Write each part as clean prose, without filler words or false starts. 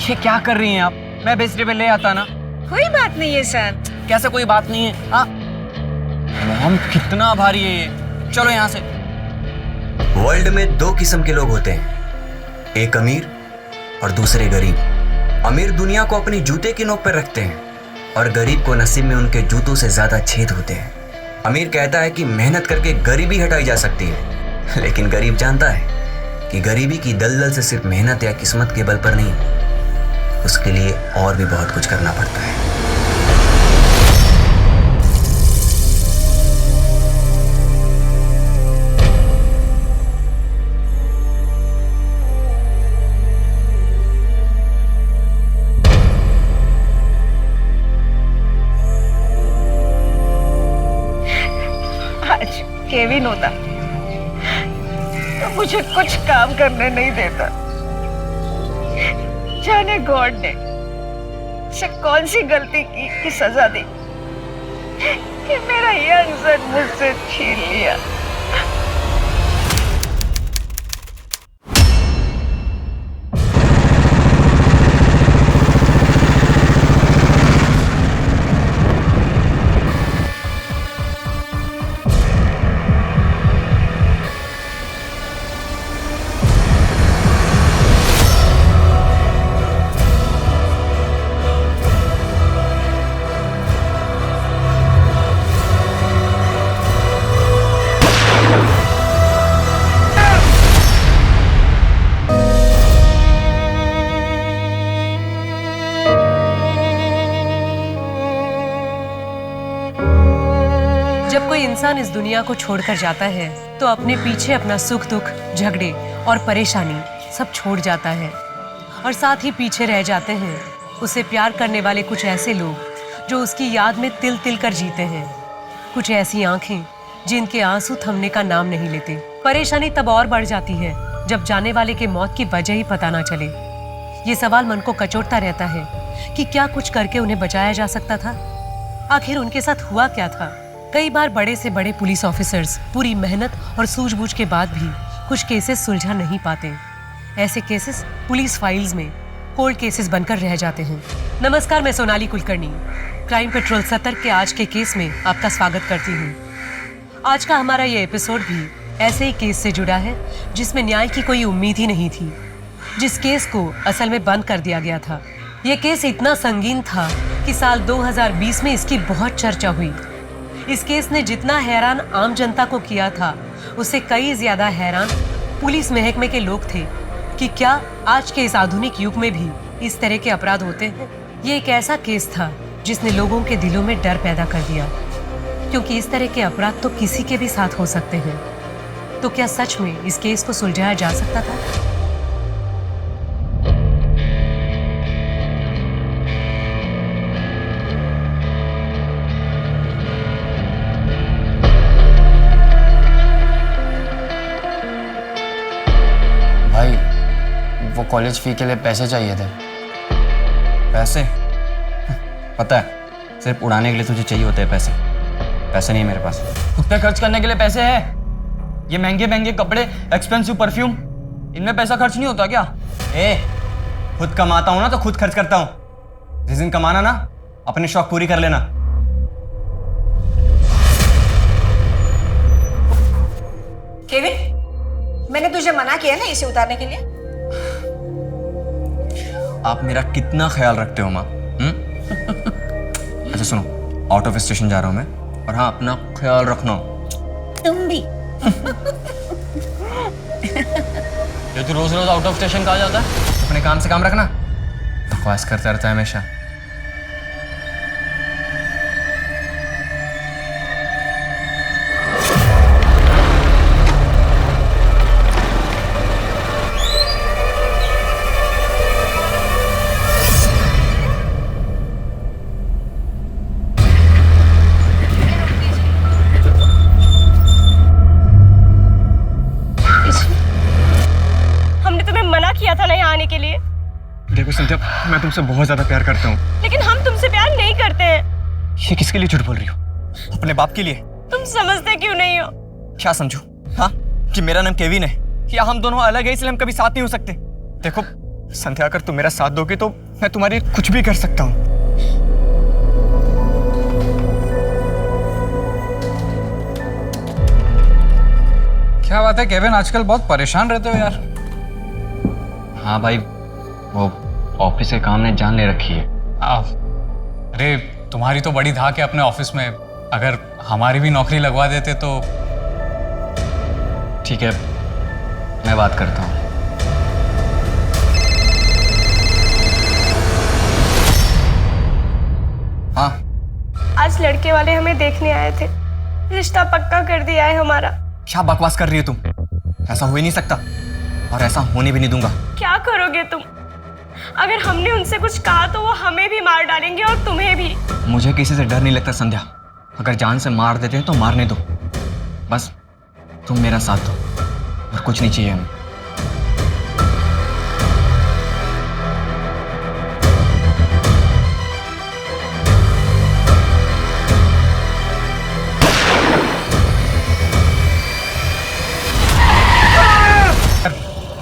ये क्या कर रही हैं आप? मैं बिस्तर पे ले आता ना। कोई बात नहीं है सर। कैसे कोई बात नहीं है? हाँ मॉम, कितना भारी है ये। चलो यहाँ से। वर्ल्ड में दो किस्म के लोग होते हैं, एक अमीर और दूसरे गरीब। अमीर दुनिया को अपनी जूते की नोक पर रखते हैं और गरीब को नसीब में उनके जूतों से ज्यादा छेद होते हैं। अमीर कहता है कि मेहनत करके गरीबी हटाई जा सकती है, लेकिन गरीब जानता है कि गरीबी की दलदल से सिर्फ मेहनत या किस्मत के बल पर नहीं, उसके लिए और भी बहुत कुछ करना पड़ता है। आज केविन होता तो मुझे कुछ काम करने नहीं देता। जाने गॉड ने से कौन सी गलती की सजा दी कि मेरा यंग सन मुझसे छीन लिया। जब कोई इंसान इस दुनिया को छोड़कर जाता है तो अपने पीछे अपना सुख दुख, झगड़े और परेशानी सब छोड़ जाता है और साथ ही पीछे रह जाते हैं उसे प्यार करने वाले कुछ ऐसे लोग जो उसकी याद में तिल तिल कर जीते हैं, कुछ ऐसी आंखें जिनके आंसू थमने का नाम नहीं लेते। परेशानी तब और बढ़ जाती है जब जाने वाले के मौत की वजह ही पता ना चले। ये सवाल मन को कचोटता रहता है कि क्या कुछ करके उन्हें बचाया जा सकता था? आखिर उनके साथ हुआ क्या था? कई बार बड़े से बड़े पुलिस ऑफिसर्स पूरी मेहनत और सूझबूझ के बाद भी कुछ केसेस सुलझा नहीं पाते। ऐसे केसेस पुलिस फाइल्स में कोल्ड केसेस बनकर रह जाते हैं। नमस्कार, मैं सोनाली कुलकर्णी क्राइम पेट्रोल 70 के आज के केस में आपका स्वागत करती हूँ। आज का हमारा ये एपिसोड भी ऐसे ही केस से जुड़ा है जिसमें न्याय की कोई उम्मीद ही नहीं थी, जिस केस को असल में बंद कर दिया गया था। ये केस इतना संगीन था कि साल 2020 में इसकी बहुत चर्चा हुई। इस केस ने जितना हैरान आम जनता को किया था, उससे कई ज्यादा हैरान पुलिस महकमे के लोग थे कि क्या आज के इस आधुनिक युग में भी इस तरह के अपराध होते हैं। ये एक ऐसा केस था जिसने लोगों के दिलों में डर पैदा कर दिया, क्योंकि इस तरह के अपराध तो किसी के भी साथ हो सकते हैं। तो क्या सच में इस केस को सुलझाया जा सकता था? वो कॉलेज फी के लिए पैसे चाहिए थे। पैसे? पता है, सिर्फ उड़ाने के लिए तुझे चाहिए होते हैं पैसे। पैसे नहीं है मेरे पास। खुद पे खर्च करने के लिए पैसे है? ये महंगे महंगे कपड़े, एक्सपेंसिव परफ्यूम, इनमें पैसा खर्च नहीं होता क्या? खुद कमाता हूं ना तो खुद खर्च करता हूं। जिस दिन कमाना ना, अपने शौक पूरी कर लेना। केविन, मैंने तुझे मना किया ना इसे उतारने के लिए। आप मेरा कितना ख्याल रखते हो माँ? अच्छा सुनो, आउट ऑफ स्टेशन जा रहा हूँ मैं, और हाँ अपना ख्याल रखना। तुम भी। ये तू रोज रोज आउट ऑफ स्टेशन कहाँ जाता है? अपने काम से काम रखना। बकवास करता रहता है हमेशा। के लिए। देखो सिंथिया, मैं तुमसे बहुत ज्यादा प्यार करता हूँ। लेकिन हम तुमसे प्यार नहीं करते हैं। ये किसके लिए झूठ बोल रही हो? अपने बाप के लिए? तुम समझते क्यों नहीं हो? क्या समझू? हाँ, कि मेरा नाम केविन है, या हम दोनों अलग है इसलिए हम कभी साथ नहीं हो सकते। देखो, संध्या, अगर तुम मेरा साथ दोगे तो मैं तुम्हारे लिए कुछ भी कर सकता हूँ। क्या बात है केविन, आजकल बहुत परेशान रहते हो यार। हाँ भाई, वो ऑफिस के काम ने जान ले रखी है। अरे तुम्हारी तो बड़ी धाक है अपने ऑफिस में, अगर हमारी भी नौकरी लगवा देते तो। ठीक है, मैं बात करता हूँ। हाँ, आज लड़के वाले हमें देखने आए थे, रिश्ता पक्का कर दिया है हमारा। क्या बकवास कर रही हो तुम? ऐसा हो ही नहीं सकता और ऐसा होने भी नहीं दूंगा। क्या करोगे तुम? अगर हमने उनसे कुछ कहा तो वो हमें भी मार डालेंगे और तुम्हें भी। मुझे किसी से डर नहीं लगता संध्या। अगर जान से मार देते हैं तो मारने दो, बस तुम मेरा साथ दो और कुछ नहीं चाहिए हमें।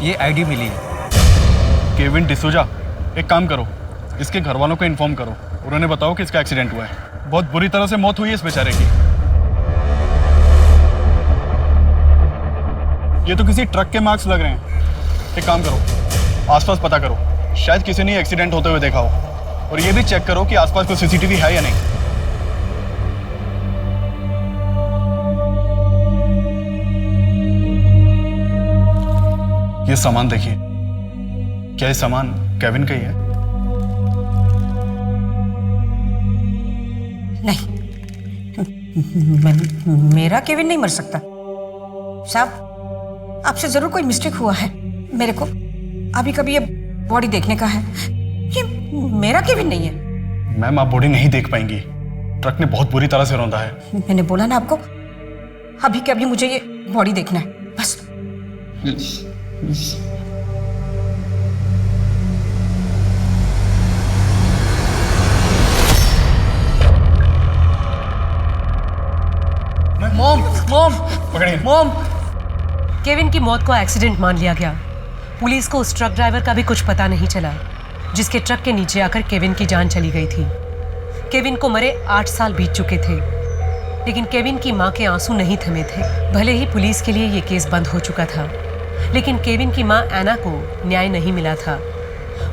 ये आईडी मिली है। केविन डिसूजा, एक काम करो, इसके घर वालों को इन्फॉर्म करो और उन्हें बताओ कि इसका एक्सीडेंट हुआ है। बहुत बुरी तरह से मौत हुई है इस बेचारे की। ये तो किसी ट्रक के मार्क्स लग रहे हैं। एक काम करो, आसपास पता करो, शायद किसी ने एक्सीडेंट होते हुए देखा हो। और ये भी चेक करो कि आसपास कोई सीसीटीवी है या नहीं। ये सामान देखिए, क्या ये सामान केविन का ही है? नहीं, मेरा केविन नहीं मर सकता साहब। आपसे जरूर कोई मिस्टेक हुआ है। मेरे को अभी कभी ये बॉडी देखने का है। ये मेरा केविन नहीं है। मैम, आप बॉडी नहीं देख पाएंगी, ट्रक ने बहुत बुरी तरह से रौंदा है। मैंने बोला ना आपको, अभी के अभी मुझे ये बॉडी देखना है बस। मॉम, पकड़िए। मॉम। केविन की मौत को एक्सीडेंट मान लिया गया। पुलिस को उस ट्रक ड्राइवर का भी कुछ पता नहीं चला जिसके ट्रक के नीचे आकर केविन की जान चली गई थी। केविन को मरे 8 साल बीत चुके थे, लेकिन केविन की मां के आंसू नहीं थमे थे। भले ही पुलिस के लिए ये केस बंद हो चुका था, लेकिन केविन की मां एना को न्याय नहीं मिला था।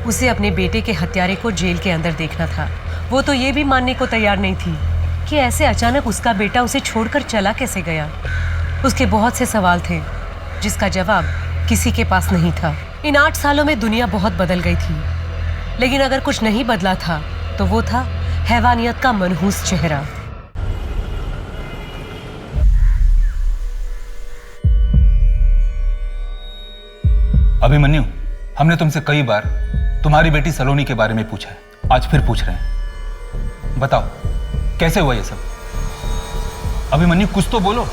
उसे अपने बेटे के हत्यारे को जेल के अंदर देखना था। वो तो ये भी मानने को तैयार नहीं थी कि ऐसे अचानक उसका बेटा उसे छोड़कर चला कैसे गया। उसके बहुत से सवाल थे जिसका जवाब किसी के पास नहीं था। इन 8 सालों में दुनिया बहुत बदल गई थी, लेकिन अगर कुछ नहीं बदला था तो वो था हैवानियत का मनहूस चेहरा। अभिमन्यु, हमने तुमसे कई बार तुम्हारी बेटी सलोनी के बारे में पूछा है, आज फिर पूछ रहे हैं। बताओ कैसे हुआ ये सब? अभिमन्यु, कुछ तो बोलो।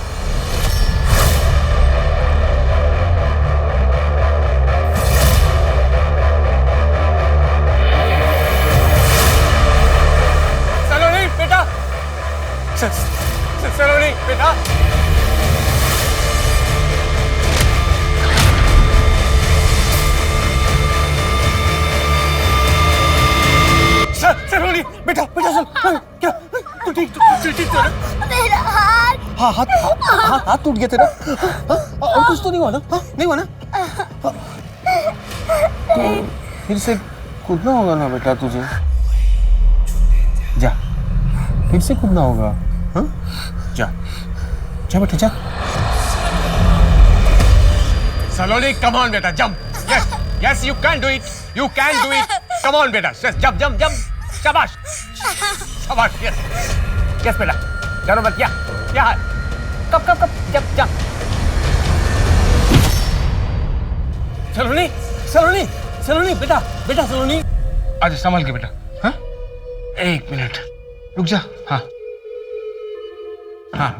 सलोनी बेटा, सलोनी बेटा। सलोनी बेटा, बेटा सुन, क्या तू ठीक तो है? मेरा हाथ। हाँ, हाथ टूट गया तेरा। हाँ, और कुछ तो नहीं हुआ ना? हाँ, नहीं हुआ ना? तो फिर से कूदना होगा ना बेटा तुझे। जा, फिर से कूदना होगा। हाँ, जा जा बेटा जा। Saloni, come on, beta, jump. Yes, you can do it. You can do it. Come on, beta. Just jump. Shabash. Shabash. Yes, beta. चलो बस क्या? कब जब. सलोनी बेटा सलोनी। आज संभल के बेटा. हाँ? 1 मिनट. रुक जा. हाँ,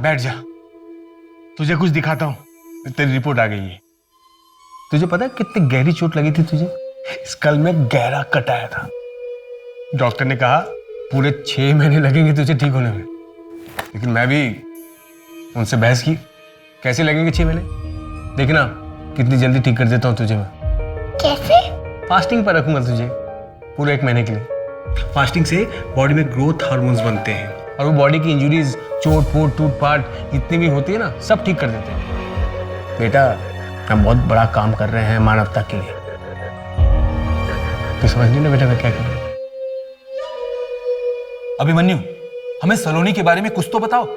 बैठ जा. तुझे कुछ दिखाता हूँ. तेरी रिपोर्ट आ गई है. तुझे पता है कितनी गहरी चोट लगी थी तुझे? स्कल में गहरा कट आया था. डॉक्टर ने कहा पूरे 6 महीने लगेंगे तुझे ठीक होने में. लेकिन मैं भी उनसे बहस की. कैसे लगेंगे 6 महीने? देखना कितनी जल्दी ठीक कर देता हूँ तुझे मैं. कैसे? फास्टिंग पर रखूंगा तुझे पूरे 1 महीने के लिए। फास्टिंग से बॉडी में ग्रोथ हार्मोन्स बनते हैं और वो बॉडी की इंजुरीज, चोट पोट टूट पाट जितनी भी होती है ना, सब ठीक कर देते हैं। बेटा हम बहुत बड़ा काम कर रहे हैं मानवता के लिए। तो समझ नहीं ना बेटा मैं क्या कर रहा हूँ। अभिमन्यु, हमें सलोनी के बारे में कुछ तो बताओ।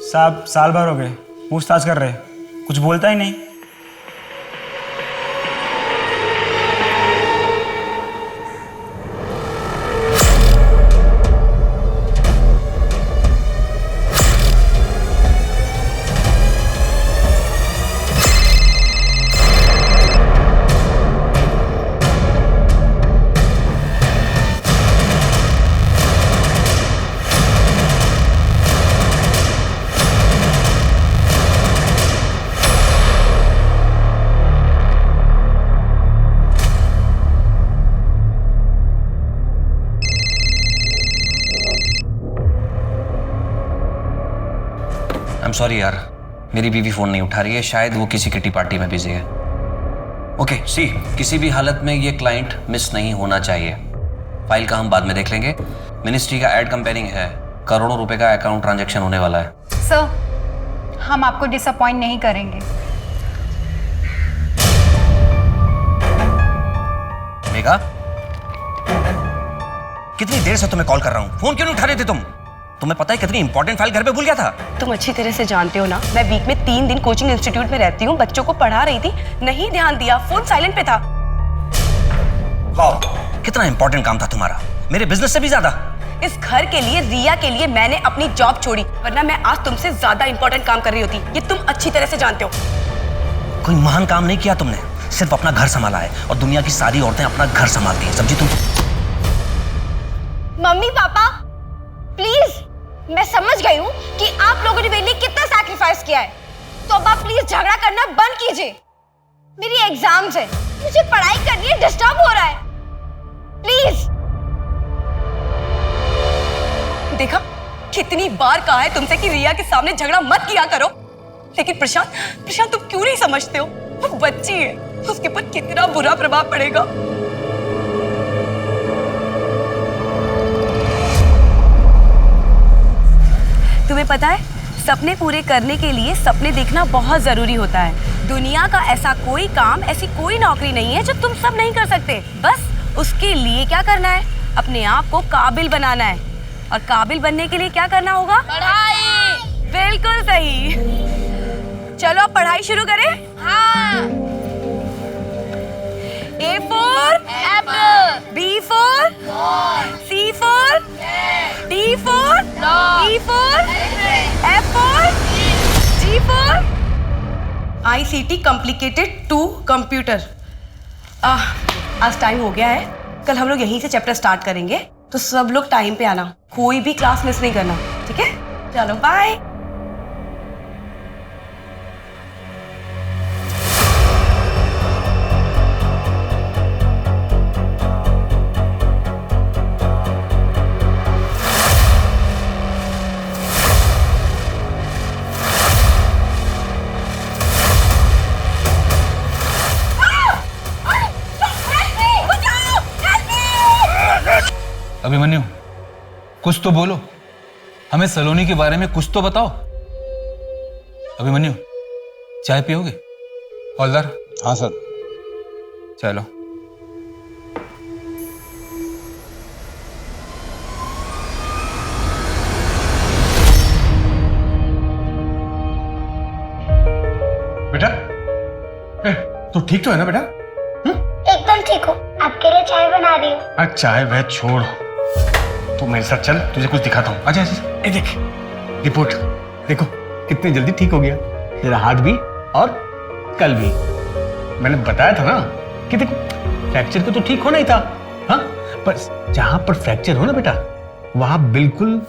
साहब साल भर हो गए पूछताछ कर रहे, कुछ बोलता ही नहीं। I'm sorry यार, मेरी बीवी फोन नहीं उठा रही है, शायद वो किसी किटी पार्टी में बिजी है। ओके सी, किसी भी हालत में ये क्लाइंट मिस नहीं होना चाहिए। फाइल का हम बाद में देख लेंगे। मिनिस्ट्री का एड कंपेयरिंग है, करोड़ों रुपए का अकाउंट ट्रांजैक्शन होने वाला है। सर हम आपको डिसअपॉइंट नहीं करेंगे। मेघा, कितनी देर से तुम्हें कॉल कर रहा हूं, फोन क्यों नहीं उठा रहे थे तुम? तुम्हें पता है कितनी इंपॉर्टेंट फाइल घर पे भूल गया था। तुम अच्छी तरह से जानते हो ना, मैं वीक में 3 दिन कोचिंग इंस्टीट्यूट में रहती हूँ, बच्चों को पढ़ा रही थी, नहीं ध्यान दिया, फोन साइलेंट पे था। वाह, कितना इंपॉर्टेंट काम था तुम्हारा, मेरे बिजनेस से भी ज्यादा। इस घर के लिए, रिया के लिए मैंने अपनी जॉब छोड़ी, वरना मैं आज तुमसे ज्यादा इंपॉर्टेंट काम कर रही होती। ये तुम अच्छी तरह से जानते हो। कोई महान काम नहीं किया तुमने, सिर्फ अपना घर संभाला है, और दुनिया की सारी औरतें अपना घर संभालती हैं, समझी तुम? मम्मी पापा प्लीज, मैं समझ गई हूँ कि आप लोगों ने मेरे लिए कितना सैक्रिफाइस किया है, तो अब आप प्लीज झगड़ा करना बंद कीजिए। मेरी एग्जाम्स है, मुझे पढ़ाई करनी है, डिस्टर्ब हो रहा है, प्लीज। देखा, कितनी बार कहा है तुमसे कि रिया के सामने झगड़ा मत किया करो, लेकिन प्रशांत तुम क्यों नहीं समझते हो? वो बच्ची है, उसके ऊपर कितना बुरा प्रभाव पड़ेगा। तुम्हें पता है, सपने पूरे करने के लिए सपने देखना बहुत जरूरी होता है। दुनिया का ऐसा कोई काम, ऐसी कोई नौकरी नहीं है जो तुम सब नहीं कर सकते। बस उसके लिए क्या करना है, अपने आप को काबिल बनाना है। और काबिल बनने के लिए क्या करना होगा? पढ़ाई। बिल्कुल सही। चलो अब पढ़ाई शुरू करें। हाँ। A for apple, B for ball, C for cat, D for dog, E for F for G for ICT complicated to computer। आज टाइम हो गया है, कल हम लोग यहीं से चैप्टर स्टार्ट करेंगे, तो सब लोग टाइम पे आना, कोई भी क्लास मिस नहीं करना, ठीक है? चलो बाय। अभिमन्यु, कुछ तो बोलो, हमें सलोनी के बारे में कुछ तो बताओ। अभिमन्यु, चाय पियोगे? हौलदार। हाँ सर। चलो। बेटा, तो ठीक तो है ना बेटा? एकदम ठीक हो, आपके लिए चाय बना रही हूँ। चाय वह छोड़, तू मेरे साथ चल, तुझे कुछ दिखाता हूँ। अच्छा, ये देख रिपोर्ट, देखो कितनी जल्दी ठीक हो गया तेरा हाथ भी और कल भी। मैंने बताया था ना कि देखो फ्रैक्चर को तो ठीक होना ही था, हाँ, पर जहां पर फ्रैक्चर हो ना बेटा, वहां बिल्कुल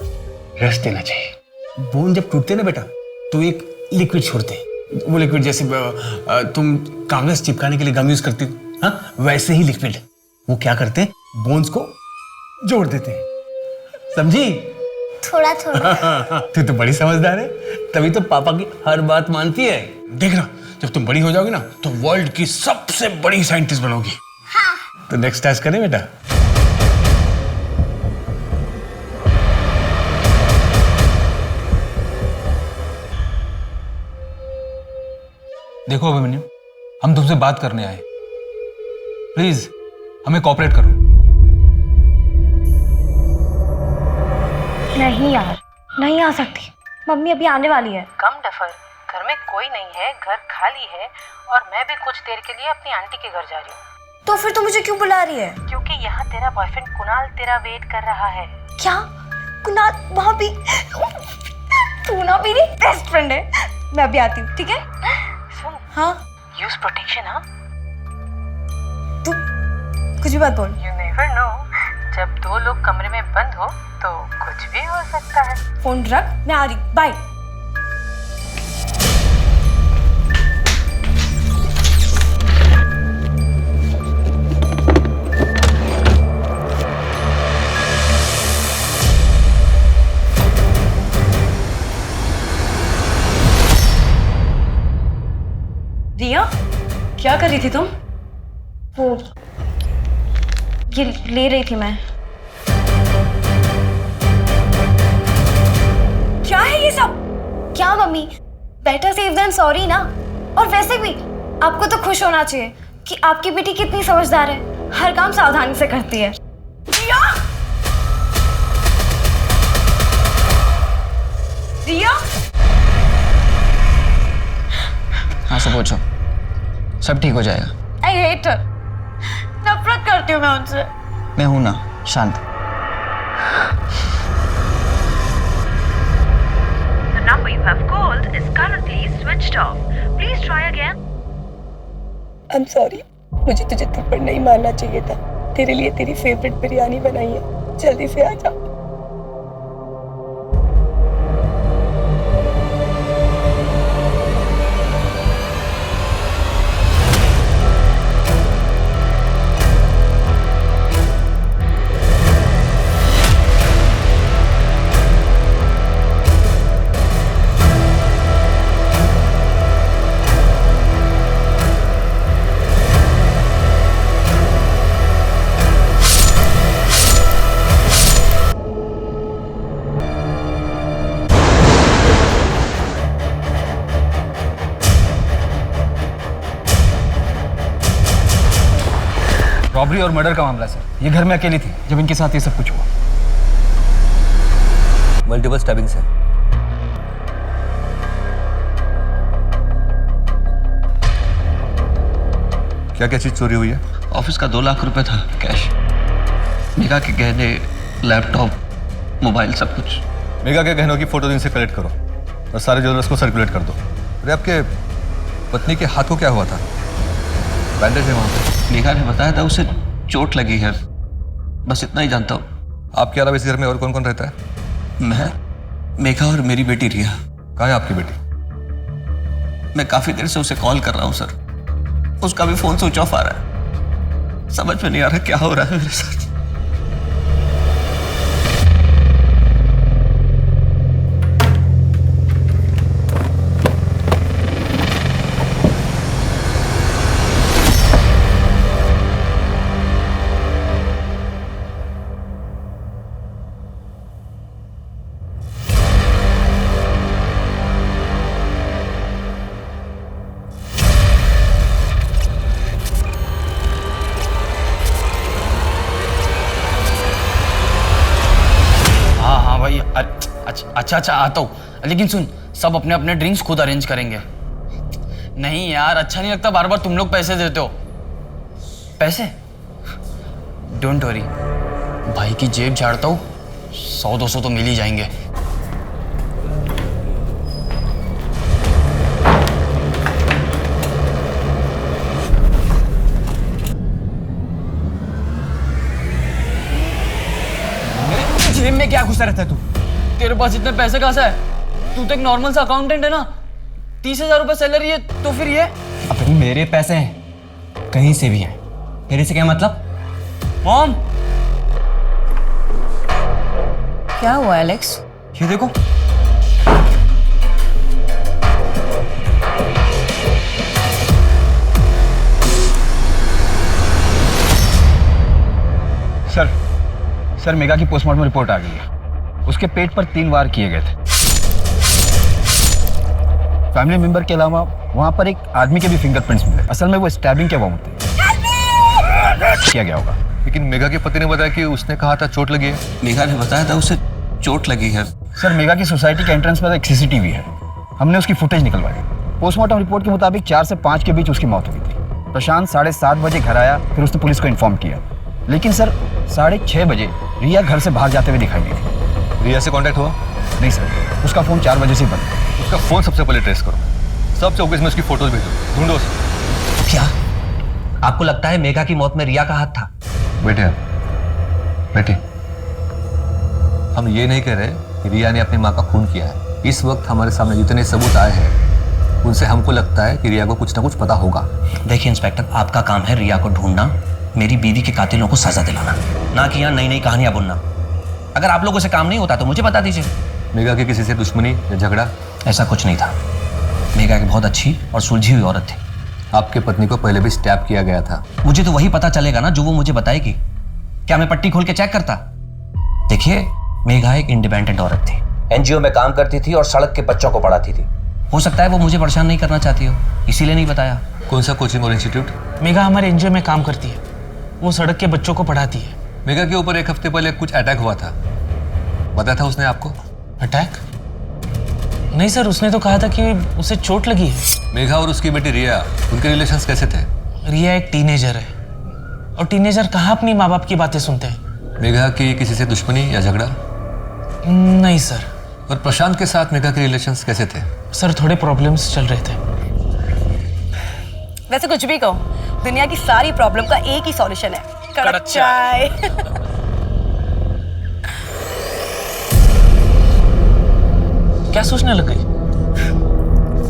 रेस्ट देना चाहिए। बोन जब टूटते ना बेटा, तो एक लिक्विड छोड़ते हैं, वो लिक्विड जैसे तुम कागज चिपकाने के लिए गम यूज करती हो, हाँ, वैसे ही लिक्विड वो क्या करते हैं, बोन्स को जोड़ देते हैं, समझी? थोड़ा थोड़ा। तू तो बड़ी समझदार है, तभी तो पापा की हर बात मानती है। देखना, जब तुम बड़ी हो जाओगी ना, तो वर्ल्ड की सबसे बड़ी साइंटिस्ट बनोगी। हाँ, तो नेक्स्ट टास्क करें बेटा? देखो अभिमन्यु, हम तुमसे बात करने आए, प्लीज हमें कोऑपरेट करो। नहीं यार, नहीं आ सकती, मम्मी अभी आने वाली है। कम डफर, घर में कोई नहीं है, घर खाली है और मैं भी कुछ देर के लिए अपनी आंटी के घर जा रही हूँ। तो फिर तू मुझे क्यों बुला रही है? क्योंकि यहाँ तेरा बॉयफ्रेंड कुणाल तेरा वेट कर रहा है। क्या? कुणाल वहाँ भी? तू ना मेरी बेस्ट फ्रेंड है। मैं अभी आती हूँ, ठीक है? सुन, हाँ? Use protection. हाँ, तू कुछ भी बात बोल। यू नेवर नो, जब दो लोग कमरे में बंद हो तो कुछ भी हो सकता है। फोन रख, मैं आ रही, बाय। रिया, क्या कर रही थी तुम? वो ये ले रही थी मैं। क्या है ये सब? क्या mummy, better safe than sorry ना। और वैसे भी आपको तो खुश होना चाहिए कि आपकी बेटी कितनी समझदार है, हर काम सावधानी से करती है। रिया, रिया, हाँ सब पूछो, सब ठीक हो जाएगा। आई हेट हर, नफरत करती हूँ मैं उनसे। मैं हूं ना, शांत। The number you have called is currently switched off. Please try again. I'm sorry, मुझे तुझे थप्पड़ नहीं मारना चाहिए था। तेरे लिए तेरी फेवरेट बिरयानी बनाई है, जल्दी से आ जा। रॉबरी और मर्डर का मामला सर। ये घर में अकेली थी जब इनके साथ ये सब कुछ हुआ। Multiple stabbing sir. क्या क्या चीज चोरी हुई है? ऑफिस का 2 लाख रुपए था कैश, मेघा के गहने, लैपटॉप, मोबाइल, सब कुछ। मेघा के गहनों की फोटो इनसे कलेक्ट करो और सारे ज्वेलर्स को सर्कुलेट कर दो। अरे आपके पत्नी के हाथ को क्या हुआ था? बैंडेज है वहाँ पे। मेघा ने बताया था उसे चोट लगी है, बस इतना ही जानता हूँ। आपके अलावा इस घर में और कौन कौन रहता है? मैं, मेघा और मेरी बेटी रिया। कहाँ है आपकी बेटी? मैं काफी देर से उसे कॉल कर रहा हूँ सर, उसका भी फोन स्विच ऑफ आ रहा है। समझ में नहीं आ रहा क्या हो रहा है मेरे साथ। अच्छा अच्छा आता हूँ, लेकिन सुन, सब अपने अपने ड्रिंक्स खुद अरेंज करेंगे। नहीं यार, अच्छा नहीं लगता बार बार तुम लोग पैसे देते हो। पैसे डोंट वरी, भाई की जेब झाड़ता हूँ, 100-200 तो मिल ही जाएंगे। जेब में क्या घुसा रहता है तू? तेरे पास इतने पैसे कहाँ से है? तू तो एक नॉर्मल सा अकाउंटेंट है ना। 30,000 रुपए सैलरी है तो फिर ये? अब मेरे पैसे हैं, कहीं से भी हैं, तेरे से क्या मतलब? मॉम, क्या हुआ एलेक्स? ये देखो। सर मेघा की पोस्टमार्टम रिपोर्ट आ गई है। उसके पेट पर 3 वार किए गए थे। फैमिली मेंबर के अलावा वहां पर एक आदमी के भी फिंगरप्रिंट्स मिले। असल में वो स्टैबिंग के वाउंड थे, किया गया होगा। लेकिन मेघा के पति ने बताया कि उसने कहा था चोट लगी है। मेघा ने बताया था उसे चोट लगी है। सर मेघा की सोसाइटी के एंट्रेंस पर एक सीसीटीवी है, हमने उसकी फुटेज निकलवाई। पोस्टमार्टम रिपोर्ट के मुताबिक 4 से 5 के बीच उसकी मौत हुई थी। प्रशांत 7:30 बजे घर आया, फिर उसने पुलिस को इन्फॉर्म किया। लेकिन सर 6:30 बजे रिया घर से बाहर जाते हुए दिखाई दी थी। रिया से कांटेक्ट हुआ? नहीं सर, उसका फोन 4 बजे से ही बंद। उसका फोन सबसे पहले ट्रेस करो, सब चौबीस में उसकी फोटोज भेजो, ढूंढो उसे। क्या आपको लगता है मेघा की मौत में रिया का हाथ था? बेटे, हम ये नहीं कह रहे कि रिया ने अपनी माँ का खून किया है। इस वक्त हमारे सामने जितने सबूत आए हैं उनसे हमको लगता है कि रिया को कुछ ना कुछ पता होगा। देखिए इंस्पेक्टर, आपका काम है रिया को ढूंढना, मेरी बीवी के कातिलों को सजा दिलाना, ना कि यहाँ नई नई कहानियां बुनना। अगर आप लोगों से काम नहीं होता तो मुझे बता दीजिए। मेघा की किसी से दुश्मनी या झगड़ा? ऐसा कुछ नहीं था। मेघा एक बहुत अच्छी और सुलझी हुई औरत थी। आपके पत्नी को पहले भी स्टैप किया गया था। मुझे तो वही पता चलेगा ना जो वो मुझे बताएगी। क्या मैं पट्टी खोल के चेक करता? देखिए, मेघा एक इंडिपेंडेंट औरत थी, एनजीओ में काम करती थी और सड़क के बच्चों को पढ़ाती थी। हो सकता है वो मुझे परेशान नहीं करना चाहती हो, इसीलिए नहीं बताया। कौन सा कोचिंग और इंस्टीट्यूट? मेघा हमारे एनजीओ में काम करती है, वो सड़क के बच्चों को पढ़ाती है। मेघा के ऊपर 1 हफ्ते पहले कुछ अटैक हुआ था, बताया था उसने आपको? अटैक? नहीं सर, उसने तो कहा था कि उसे चोट लगी है। मेघा और उसकी बेटी रिया, उनके रिलेशंस कैसे थे? रिया एक टीनेजर है और टीनेजर कहाँ अपनी माँ बाप की बातें सुनते हैं। मेघा की किसी से दुश्मनी या झगड़ा? नहीं सर। और प्रशांत के साथ मेघा के रिलेशंस कैसे थे? सर थोड़े प्रॉब्लम्स चल रहे थे। वैसे कुछ भी कहो, दुनिया की सारी प्रॉब्लम का एक ही सॉल्यूशन है, कड़क चाय। क्या सोचने लग गई?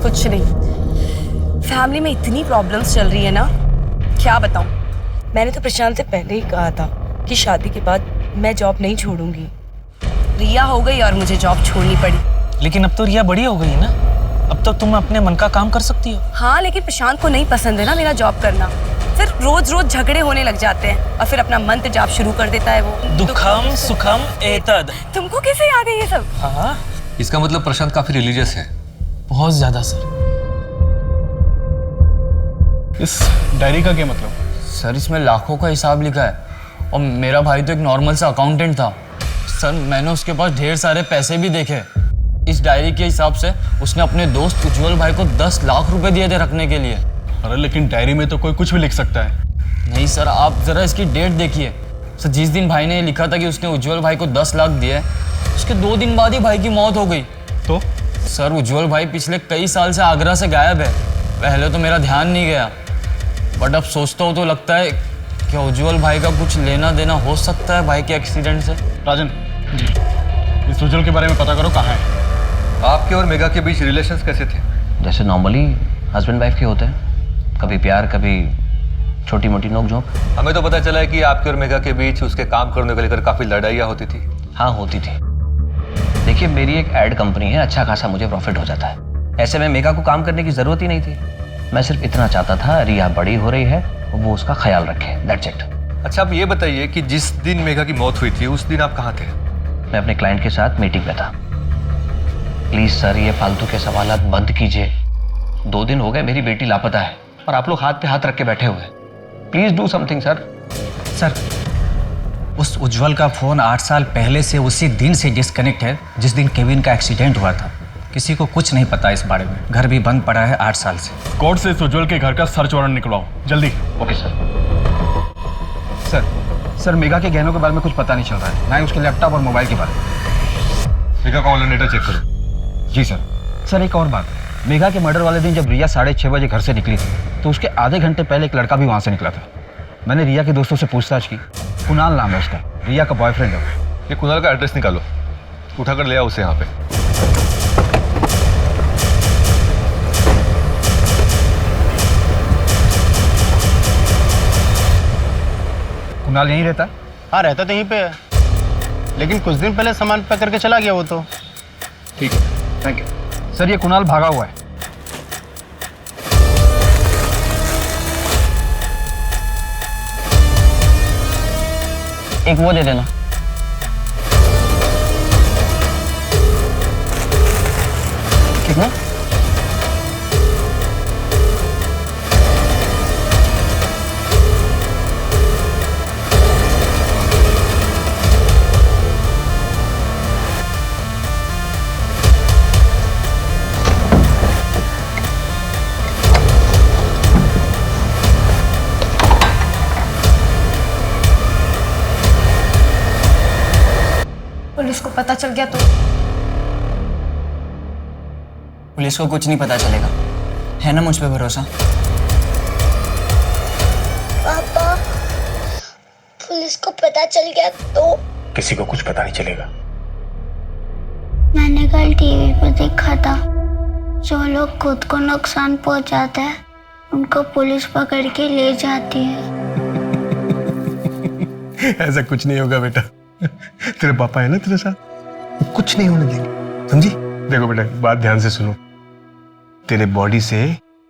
कुछ नहीं, फैमिली में इतनी प्रॉब्लम्स चल रही है ना, क्या बताऊं। मैंने तो प्रशांत से पहले ही कहा था कि शादी के बाद मैं जॉब नहीं छोड़ूंगी। रिया हो गई और मुझे जॉब छोड़नी पड़ी। लेकिन अब तो रिया बड़ी हो गई है ना, अब तो तुम अपने मन का काम कर सकती हो। हाँ, लेकिन प्रशांत को नहीं पसंद है ना मेरा जॉब करना। फिर रोज रोज झगड़े होने लग जाते हैं और फिर अपना मंत्र जाप शुरू कर देता है वो, दुखम सुखम एतद। तुमको कैसे याद है ये सब? हाँ, इसका मतलब प्रशांत काफी रिलीजियस है। बहुत ज्यादा सर। इस डायरी का क्या मतलब? सर इसमें लाखों का हिसाब लिखा है और मेरा भाई तो एक नॉर्मल सा अकाउंटेंट था। सर मैंने उसके पास ढेर सारे पैसे भी देखे। इस डायरी के हिसाब से उसने अपने दोस्त उज्जवल भाई को 10 लाख रुपए दिए थे रखने के लिए। अरे लेकिन डायरी में तो कोई कुछ भी लिख सकता है। नहीं सर, आप जरा इसकी डेट देखिए। सर जिस दिन भाई ने लिखा था कि उसने उज्जवल भाई को 10 लाख दिए, उसके 2 दिन बाद ही भाई की मौत हो गई। तो सर उज्जवल भाई पिछले कई साल से आगरा से गायब है। पहले तो मेरा ध्यान नहीं गया, बट अब सोचता हूँ तो लगता है कि उज्जवल भाई का कुछ लेना देना हो सकता है भाई के एक्सीडेंट से। राजन जी, इस उज्जवल के बारे में पता करो, कहाँ है। आपके और मेघा के बीच रिलेशंस कैसे थे? जैसे नॉर्मली हस्बैंड वाइफ के होते हैं, कभी प्यार कभी छोटी मोटी नोक-झोंक। हमें तो पता चला है कि आपके और मेघा के बीच उसके काम करने को लेकर काफी लड़ाइयाँ होती थी। हाँ होती थी। देखिए मेरी एक एड कंपनी है, अच्छा खासा मुझे प्रॉफिट हो जाता है। ऐसे में मेघा को काम करने की जरूरत ही नहीं थी। मैं सिर्फ इतना चाहता था रिया बड़ी हो रही है और वो उसका ख्याल रखे, दैट्स इट। अच्छा आप ये बताइए कि जिस दिन मेघा की मौत हुई थी उस दिन आप कहाँ थे? मैं अपने क्लाइंट के साथ मीटिंग में था। प्लीज सर ये फालतू के सवालात बंद कीजिए। 2 दिन हो गए मेरी बेटी लापता है और आप लोग हाथ पे हाथ रख के बैठे हुए। Please do something sir. Sir उस उज्जवल का फोन 8 साल पहले से उसी दिन से डिस्कनेक्ट है जिस दिन केविन का एक्सीडेंट हुआ था। किसी को कुछ नहीं पता इस बारे में। घर भी बंद पड़ा है 8 साल से। कोर्ट से इस उज्जवल के घर का सर्च वारंट निकलवाओ जल्दी। Okay sir. सर मेघा के गहनों के बारे में कुछ पता नहीं चल रहा है, ना ही उसके लैपटॉप और मोबाइल के बारे में। मेघा का ऑनलाइन डेटा चेक करो। जी सर। सर एक और बात, मेघा के मर्डर वाले दिन जब रिया 6:30 बजे घर से निकली थी तो उसके आधे घंटे पहले एक लड़का भी वहाँ से निकला था। मैंने रिया के दोस्तों से पूछताछ की, कुणाल नाम है उसका, रिया का बॉयफ्रेंड है। ये कुणाल का एड्रेस निकालो, उठाकर ले आओ उसे यहाँ पे। कुणाल यहीं रहता है? हाँ रहता तो यहीं पे है, लेकिन कुछ दिन पहले सामान पैक करके चला गया वो तो। ठीक है, थैंक यू। सर ये कुणाल भागा हुआ है। एक वो दे देना। कितना? पुलिस को पता चल गया तो? पुलिस को कुछ नहीं पता चलेगा, है ना मुझ पे भरोसा? पापा, पुलिस को पता चल गया तो? किसी को कुछ पता नहीं चलेगा। मैंने कल टीवी पर देखा था, जो लोग खुद को नुकसान पहुंचाते हैं उनको पुलिस पकड़ के ले जाती है। ऐसा कुछ नहीं होगा बेटा, तेरे पापा है ना तेरे साथ, वो कुछ नहीं होने देंगे, समझी? देखो बेटा, बात ध्यान से सुनो। तेरे बॉडी से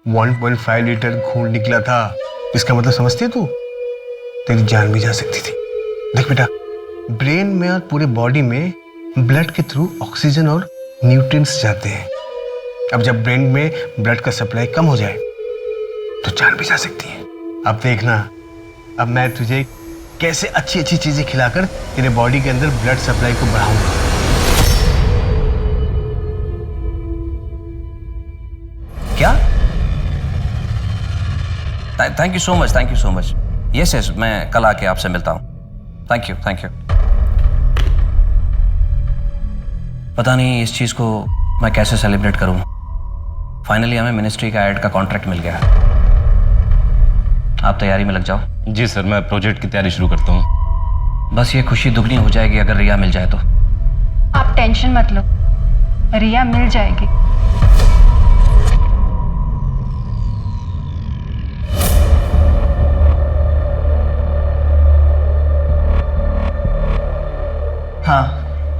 1.5 लीटर खून निकला था, इसका मतलब समझती है तू? तेरी जान भी जा सकती थी। देख बेटा, ब्रेन में और पूरे बॉडी में ब्लड के थ्रू ऑक्सीजन और न्यूट्रिएंट्स जाते हैं। अब जब ब्रेन में ब्लड का सप्लाई कम हो जाए तो जान भी जा सकती है। अब देखना, अब मैं तुझे कैसे अच्छी अच्छी चीजें खिलाकर तेरे बॉडी के अंदर ब्लड सप्लाई को बढ़ाऊंगा। क्या? Thank you so much, thank you so much. Yes yes, मैं कल आके आपसे मिलता हूँ। Thank you, thank you. पता नहीं इस चीज को मैं कैसे सेलिब्रेट करूं। फाइनली हमें मिनिस्ट्री का एड का कॉन्ट्रैक्ट मिल गया। आप तैयारी में लग जाओ। जी सर, मैं प्रोजेक्ट की तैयारी शुरू करता हूँ। बस ये खुशी दुगनी हो जाएगी अगर रिया मिल जाए तो। आप टेंशन मत लो, रिया मिल जाएगी।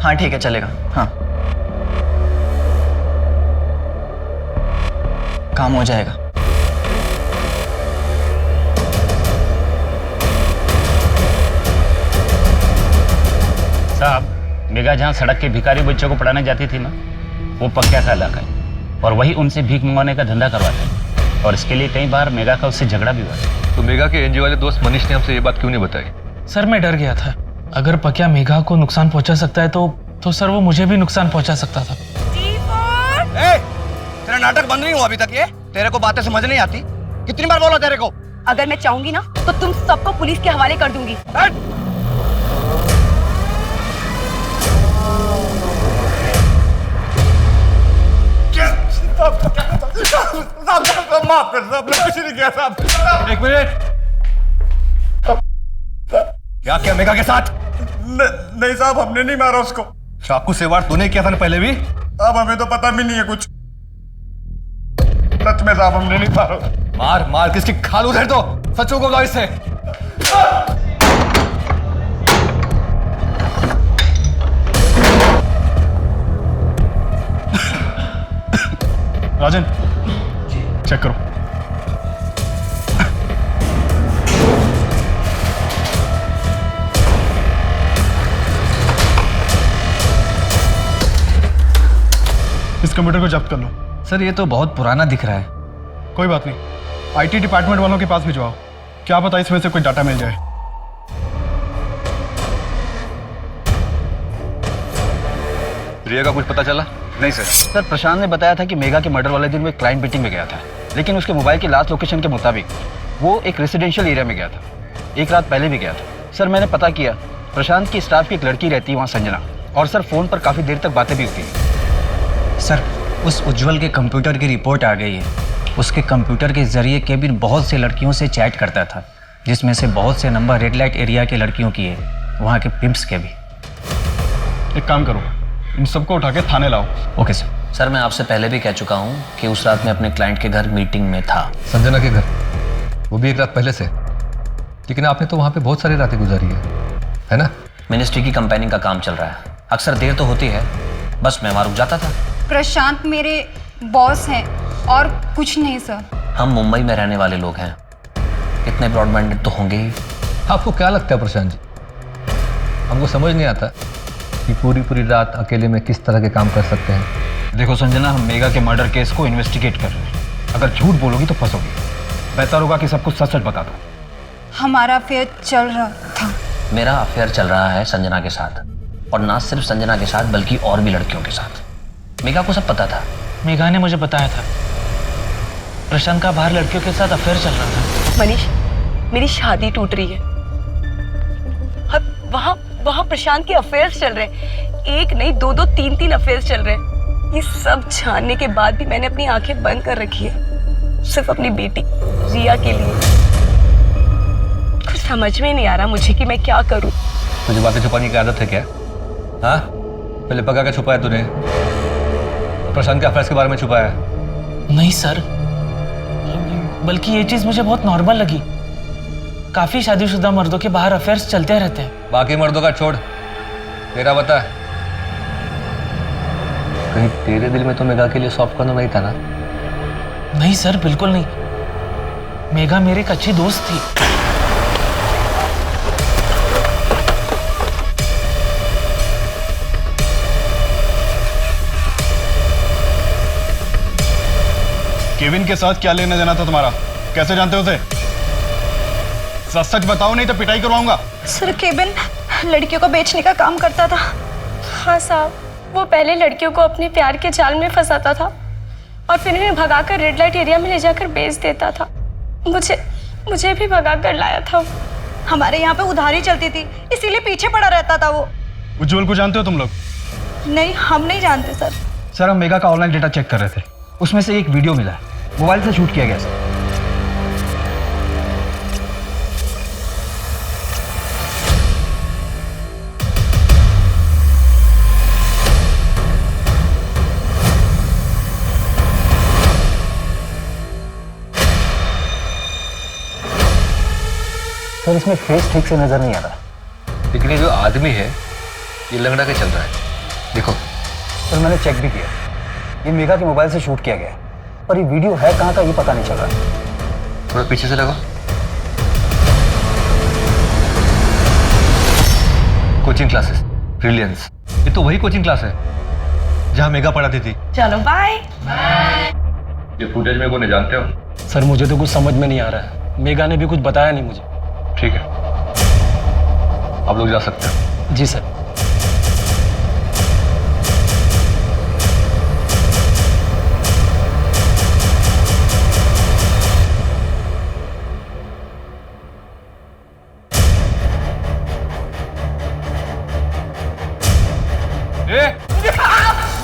हाँ ठीक है, चलेगा। हाँ, काम हो जाएगा। साहब, मेघा जहाँ सड़क के भिखारी बच्चों को पढ़ाने जाती थी ना, वो पक्का का इलाका है और वही उनसे भीख मंगवाने का धंधा करवाता है और इसके लिए कई बार मेघा का उससे झगड़ा भी हुआ है। तो मेघा के एनजीओ वाले दोस्त मनीष ने हमसे ये बात क्यों नहीं बताई? सर मैं डर गया था, अगर पक्या मेघा को नुकसान पहुंचा सकता है तो सर वो मुझे भी नुकसान पहुंचा सकता था। तेरा नाटक बंद नहीं हुआ अभी तक? ये तेरे को बातें समझ नहीं आती? कितनी बार बोला तेरे को? अगर मैं चाहूंगी ना तो तुम सबको पुलिस के हवाले कर दूंगी। माफ कर साहब, कुछ नहीं किया साहब। एक मिनट, क्या किया मेघा के साथ? नहीं साहब, हमने नहीं मारा उसको। चाकू से वार तूने किया था ना पहले भी? अब हमें तो पता भी नहीं है कुछ। सच में साहब, हमने नहीं मारा। मार मार किसकी खाल उधर दो, सचों को गाइस से। राजन, चेक करो। इस कंप्यूटर को जब्त कर लो। सर ये तो बहुत पुराना दिख रहा है। कोई बात नहीं, आईटी डिपार्टमेंट वालों के पास भिजवाओ, क्या पता इसमें से कोई डाटा मिल जाए। रिया का कुछ पता चला? नहीं सर, प्रशांत ने बताया था कि मेघा के मर्डर वाले दिन वो एक क्लाइंट मीटिंग में गया था, लेकिन उसके मोबाइल की लास्ट लोकेशन के मुताबिक वो एक रेजिडेंशियल एरिया में गया था। एक रात पहले भी गया था। सर मैंने पता किया, प्रशांत की स्टाफ की एक लड़की रहती है वहाँ, संजना, और सर फ़ोन पर काफ़ी देर तक बातें भी होती हैं। सर उस उज्जवल के कंप्यूटर की रिपोर्ट आ गई है। उसके कंप्यूटर के जरिए केबिन बहुत से लड़कियों से चैट करता था, जिसमें से बहुत से नंबर रेड लाइट एरिया के लड़कियों की है, वहाँ के पिम्प्स के भी। एक काम करो, इन सबको उठा के थाने लाओ। Okay sir. सर मैं आपसे पहले भी कह चुका हूँ कि उस रात मैं अपने क्लाइंट के घर मीटिंग में था। संजना के घर? वो भी एक रात पहले से? लेकिन आपने तो वहाँ पे बहुत सारी रातें गुजारी है ना? मिनिस्ट्री की कंपेनिंग का काम चल रहा है, अक्सर देर तो होती है, बस मैं वहाँ रुक जाता था। प्रशांत मेरे बॉस हैं और कुछ नहीं सर। हम मुंबई में रहने वाले लोग हैं, इतने ब्रॉड माइंडेड तो होंगे ही। आपको क्या लगता है प्रशांत जी, हमको समझ नहीं आता कि पूरी पूरी रात अकेले में किस तरह के काम कर सकते हैं। देखो संजना, हम मेगा के मर्डर केस को इन्वेस्टिगेट कर रहे हैं। अगर झूठ बोलोगी तो फंसोगी। बेहतर होगा कि सब कुछ सच सच बता दो। हमारा अफेयर चल रहा था। मेरा अफेयर चल रहा है संजना के साथ, और ना सिर्फ संजना के साथ बल्कि और भी लड़कियों के साथ। मेघा को सब पता था। मेघा ने मुझे बताया था प्रशांत का बाहर लड़कियों के साथ अफेयर चल रहा था। मनीष, मेरी शादी टूट रही है। वहाँ वहाँ प्रशांत के अफेयर्स चल रहे हैं। एक नहीं, दो दो तीन तीन अफेयर्स चल रहे हैं। ये सब जानने के बाद भी मैंने अपनी आंखें बंद कर रखी है, सिर्फ अपनी बेटी रिया के लिए। कुछ समझ में नहीं आ रहा मुझे कि मैं क्या करूं। तुझे बातें छुपाने की आदत है क्या? हाँ, पहले पका के छुपाया तूने, प्रशांत के अफेयर्स के बारे में छुपाया। नहीं सर, बल्कि ये चीज मुझे बहुत नॉर्मल लगी। काफी शादीशुदा मर्दों के बाहर अफेयर्स चलते रहते हैं। बाकी मर्दों का छोड़, तेरा बता। कहीं तेरे दिल में तो मेघा के लिए सॉफ्ट कॉर्नर नहीं था ना? नहीं सर, बिल्कुल नहीं। मेघा मेरी एक अच्छी दोस्त थी। केविन के साथ क्या लेना देना था तुम्हारा? कैसे जानते हो उसे? सच सच बताओ, नहीं तो पिटाई करवाऊंगा। सर, केविन लड़कियों को बेचने का काम करता था। हाँ साहब, वो पहले लड़कियों को अपने प्यार के जाल में फंसाता था और फिर उन्हें भगाकर रेड लाइट एरिया में ले जाकर बेच देता था। मुझे भी भगाकर लाया था। हमारे यहाँ पे उधारी चलती थी, इसीलिए पीछे पड़ा रहता था वो। उज्जवल को जानते हो तुम लोग? नहीं, हम नहीं जानते सर। सर, हम मेगा का ऑनलाइन डेटा चेक कर रहे थे, उसमें से एक वीडियो मिला है, मोबाइल से शूट किया गया सर। सर, इसमें फेस ठीक से नजर नहीं आ रहा, लेकिन ये जो आदमी है ये लंगड़ा के चल रहा है। देखो सर, मैंने चेक भी किया, ये मेगा के मोबाइल से शूट किया गया है, पर ये वीडियो है कहाँ का ये पता नहीं चल रहा। थोड़ा पीछे से लगा। कोचिंग क्लासेस, ब्रिलियंस, ये तो वही कोचिंग क्लास है जहाँ मेगा पढ़ाती थी। चलो बाय। ये फुटेज में कौन जानते हो? सर, मुझे तो कुछ समझ में नहीं आ रहा है। मेगा ने भी कुछ बताया नहीं मुझे। ठीक है, आप लोग जा सकते हो। जी सर।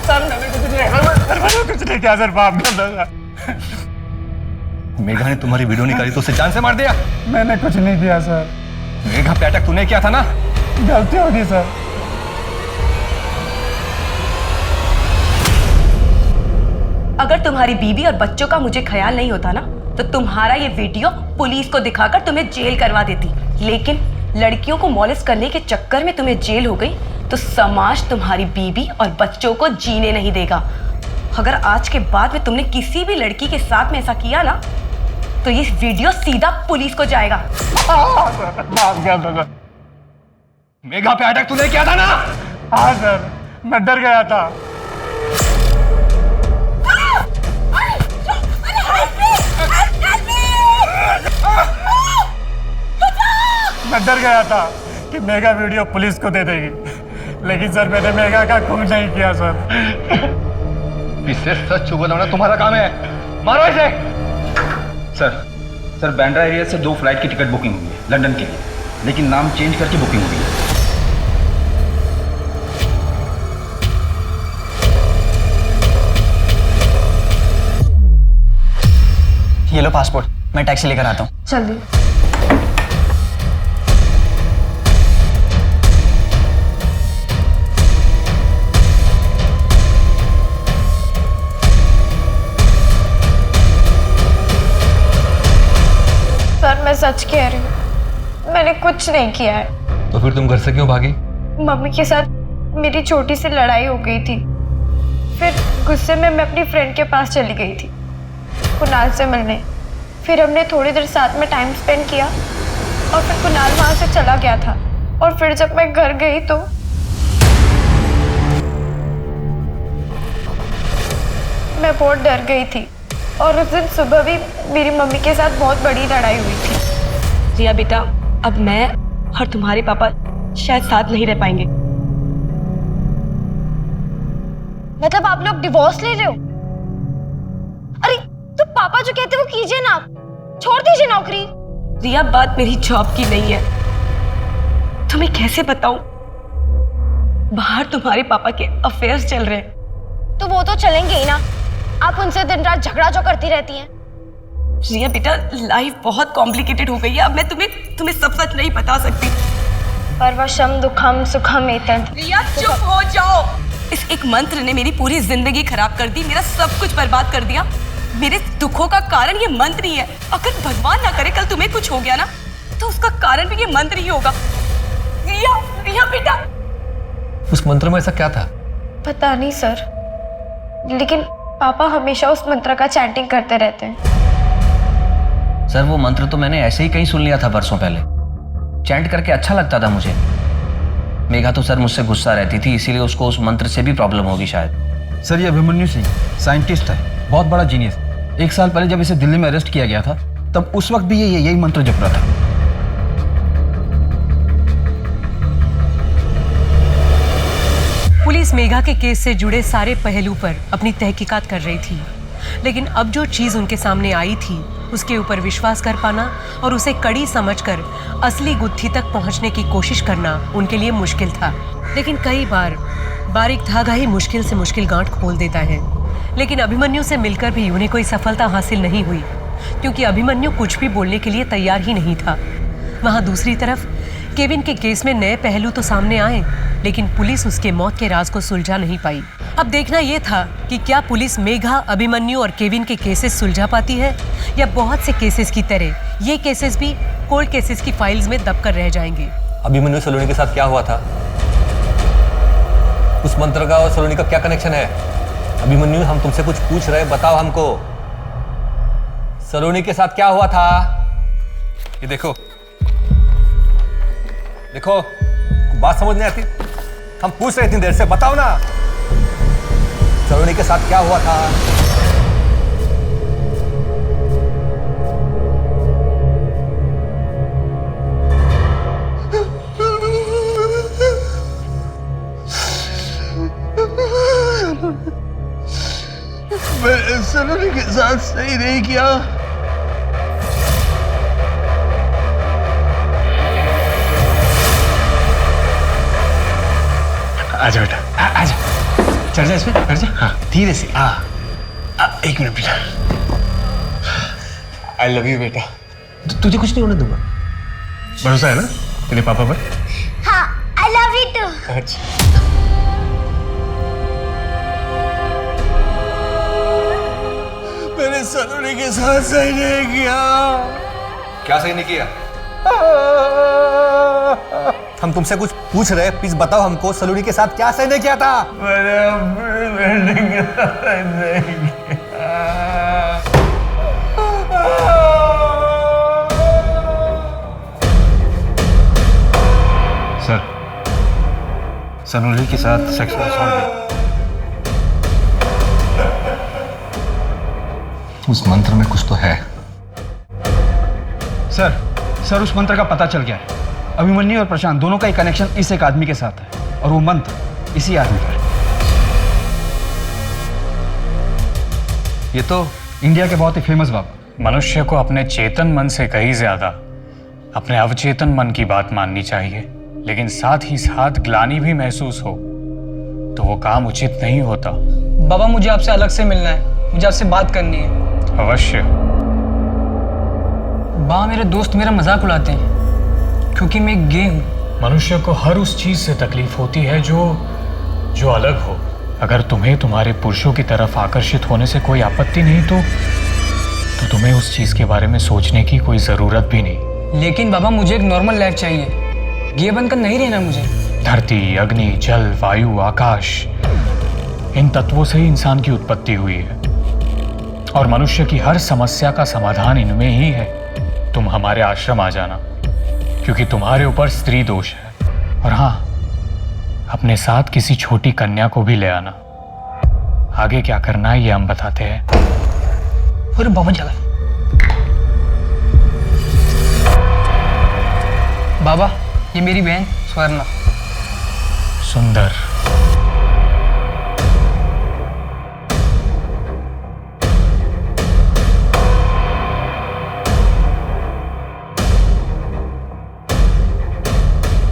सर, मैंने कुछ नहीं किया सर, बाप मेघा ने तुम्हारी वीडियो निकाली तो उसे जान से मार दिया? मैंने कुछ नहीं किया सर। मेघा पे अटैक तूने किया था ना? गलती होगी सर। अगर तुम्हारी बीवी और बच्चों का मुझे ख्याल नहीं होता ना, तो तुम्हारा ये वीडियो पुलिस को दिखाकर तुम्हें जेल करवा देती। लेकिन लड़कियों को मॉलेस्ट करने के चक्कर में तुम्हें जेल हो गई, तो समाज तुम्हारी बीवी और बच्चों को जीने नहीं देगा। अगर आज के बाद में तुमने किसी भी लड़की के साथ में ऐसा किया ना, तो ये वीडियो सीधा पुलिस को जाएगा। मेघा पे अटैक तूने किया था ना? हाँ सर, मैं डर गया था। मैं डर गया था कि मेगा वीडियो पुलिस को दे देगी, लेकिन सर मैंने मेगा का खून नहीं किया सर। इससे सच छुपाना तुम्हारा काम है, मारो इसे। सर, बांद्रा एरिया से 2 फ्लाइट की टिकट बुकिंग हुई है लंदन के लिए, लेकिन नाम चेंज करके बुकिंग हुई है। ये लो पासपोर्ट, मैं टैक्सी लेकर आता हूँ। जल्दी। सर, मैं सच कह रही हूँ, मैंने कुछ नहीं किया है। तो फिर तुम घर से क्यों भागी? मम्मी के साथ मेरी छोटी सी लड़ाई हो गई थी, फिर गुस्से में मैं अपनी फ्रेंड के पास चली गई थी कुणाल से मिलने। फिर हमने थोड़ी देर साथ में टाइम स्पेंड किया और फिर कुणाल वहाँ से चला गया था। और फिर जब मैं घर गई तो मैं बहुत डर गई थी और उस दिन सुबह भी मेरी मम्मी के साथ बहुत बड़ी लड़ाई हुई थी। रिया बेटा, अब मैं और तुम्हारे पापा शायद साथ नहीं रह पाएंगे। मतलब आप लोग डिवोर्स ले रहे हो? अरे तो पापा जो कहते हैं वो कीजिए ना, छोड़ दीजिए नौकरी। रिया, बात मेरी जॉब की नहीं है। तुम्हें कैसे बताऊं, बाहर तुम्हारे पापा के अफेयर्स चल रहे हैं। तो वो तो चलेंगे ही ना, आप उनसे दिन रात झगड़ा जो करती रहती हैं। रिया बेटा, लाइफ बहुत कॉम्प्लिकेटेड हो गई है। अब मैं तुम्हें सब सच नहीं बता सकती। परवशम दुखम सुखम एतद। रिया चुप हो जाओ। इस एक मंत्र ने मेरी पूरी जिंदगी खराब कर दी, मेरा सब कुछ बर्बाद कर दिया। मेरे दुखों का कारण ये मंत्र ही है। अगर भगवान ना करे कल तुम्हें कुछ हो गया ना, तो उसका कारण भी ये मंत्र ही होगा। रिया, रिया बेटा। उस मंत्र में ऐसा क्या था? पता नहीं सर, लेकिन पापा हमेशा उस मंत्र का चैंटिंग करते रहते हैं। सर, वो मंत्र तो मैंने ऐसे ही कहीं सुन लिया था बरसों पहले। चैंट करके अच्छा लगता था मुझे। मेघा तो सर मुझसे गुस्सा रहती थी, इसीलिए उसको उस मंत्र से भी प्रॉब्लम होगी शायद। सर, ये अभिमन्यु सिंह साइंटिस्ट है, बहुत बड़ा जीनियस। 1 साल पहले जब इसे दिल्ली में अरेस्ट किया गया था, तब उस वक्त भी ये यही मंत्र जप रहा था। पुलिस मेघा के केस से जुड़े सारे पहलू पर अपनी तहकीकात कर रही थी, लेकिन अब जो चीज उनके सामने आई थी उसके ऊपर विश्वास कर पाना और उसे कड़ी समझकर असली गुत्थी तक पहुंचने की कोशिश करना उनके लिए मुश्किल था। लेकिन कई बार बारीक धागा ही मुश्किल से मुश्किल गांठ खोल देता है। लेकिन अभिमन्यु से मिलकर भी उन्हें कोई सफलता हासिल नहीं हुई, क्योंकि अभिमन्यु कुछ भी बोलने के लिए तैयार ही नहीं था। वहां दूसरी तरफ केविन के केस में नए पहलू तो सामने आए, लेकिन पुलिस उसके मौत के राज को सुलझा नहीं पाई। अब देखना यह था कि क्या पुलिस मेघा, अभिमन्यु और केविन के केसेस सुलझा पाती है, या बहुत से केसेस की तरह ये केसेस भी कोल्ड केसेस की फाइल्स में दबकर रह जाएंगे। अभिमन्यु सलोनी के साथ क्या हुआ था? उस मंत्र का और सलोनी का क्या कनेक्शन है? अभिमन्यु, हम तुमसे कुछ पूछ रहे, बताओ हमको। सलोनी के साथ क्या हुआ था? ये देखो देखो, बात समझ नहीं आती? हम पूछ रहे इतनी देर से, बताओ ना, सलोनी के साथ क्या हुआ था? मैंने सलोनी के साथ सही नहीं किया। आजा बेटा, आजा, चढ़ जा इसमें, चढ़ जा। हाँ, धीरे से। एक मिनट बेटा। आई लव यू बेटा। तुझे कुछ नहीं होने दूंगा, भरोसा है ना तेरे पापा पर? हाँ, आई लव यू टू। अच्छा, मैंने सलोनी के साथ सही नहीं किया। क्या सही नहीं किया? हम तुमसे कुछ पूछ रहे, प्लीज बताओ हमको, सलोनी के साथ क्या सही नहीं किया था? मैंने अपनी बेटी के साथ सही नहीं किया। सर, सलोनी के साथ सेक्सुअल असॉल्ट। उस मंत्र में कुछ तो है। सर, उस मंत्र का पता चल गया है। अभिमन्यु और प्रशांत दोनों का एक कनेक्शन इस एक आदमी के साथ है, और वो मंत्र इसी आदमी पर। ये तो इंडिया के बहुत ही फेमस बाबा। मनुष्य को अपने चेतन मन से कहीं ज्यादा अपने अवचेतन मन की बात माननी चाहिए, लेकिन साथ ही साथ ग्लानि भी महसूस हो तो वो काम उचित नहीं होता। बाबा, मुझे आपसे अलग से मिलना है, मुझे आपसे बात करनी है। अवश्य। बाबा, मेरे दोस्त मेरा मजाक उड़ाते हैं क्योंकि मैं गे हूँ। मनुष्य को हर उस चीज से तकलीफ होती है जो अलग हो। अगर तुम्हें तुम्हारे पुरुषों की तरफ आकर्षित होने से कोई आपत्ति नहीं तो तुम्हें उस चीज के बारे में सोचने की कोई जरूरत भी नहीं। लेकिन बाबा, मुझे एक नॉर्मल लाइफ चाहिए, गे बनकर नहीं रहना मुझे। धरती, अग्नि, जल, वायु, आकाश, इन तत्वों से ही इंसान की उत्पत्ति हुई है और मनुष्य की हर समस्या का समाधान इनमें ही है। तुम हमारे आश्रम आ जाना, क्योंकि तुम्हारे ऊपर स्त्री दोष है। और हाँ, अपने साथ किसी छोटी कन्या को भी ले आना। आगे क्या करना है ये हम बताते हैं। अरे बाबा जगह बाबा, ये मेरी बहन स्वर्णा। सुंदर।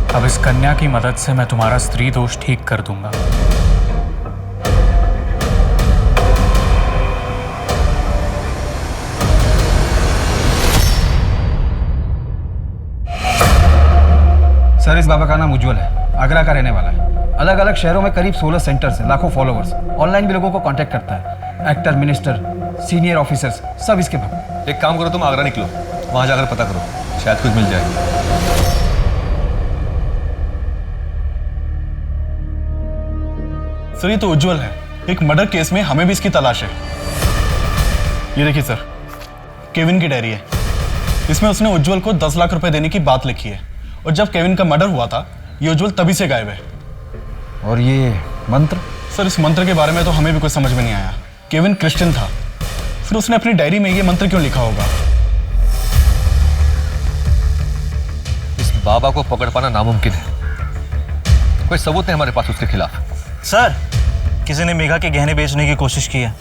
अब इस कन्या की मदद से मैं तुम्हारा स्त्री दोष ठीक कर दूंगा। सर, इस बाबा का नाम उज्जवल है, आगरा का रहने वाला है। अलग अलग शहरों में करीब 16 सेंटर्स हैं, लाखों फॉलोअर्स। ऑनलाइन भी लोगों को कांटेक्ट करता है। एक्टर, मिनिस्टर, सीनियर ऑफिसर्स सब इसके भक्त। एक काम करो, तुम आगरा निकलो, वहां जाकर पता करो, शायद कुछ मिल जाए। सर, ये तो उज्जवल है। एक मर्डर केस में हमें भी इसकी तलाश है। ये देखिए सर, केविन की डायरी है। इसमें उसने उज्जवल को 10 लाख रुपए देने की बात लिखी है, और जब केविन का मर्डर हुआ था, ये उज्जवल तभी से गायब है। और ये मंत्र? सर, इस मंत्र के बारे में तो हमें भी कुछ समझ में नहीं आया। केविन क्रिश्चियन था, फिर उसने अपनी डायरी में ये मंत्र क्यों लिखा होगा? इस बाबा को पकड़ पाना नामुमकिन है। कोई सबूत नहीं हमारे पास उसके खिलाफ। सर, किसी ने मेघा के गहने बेचने की कोशिश की है।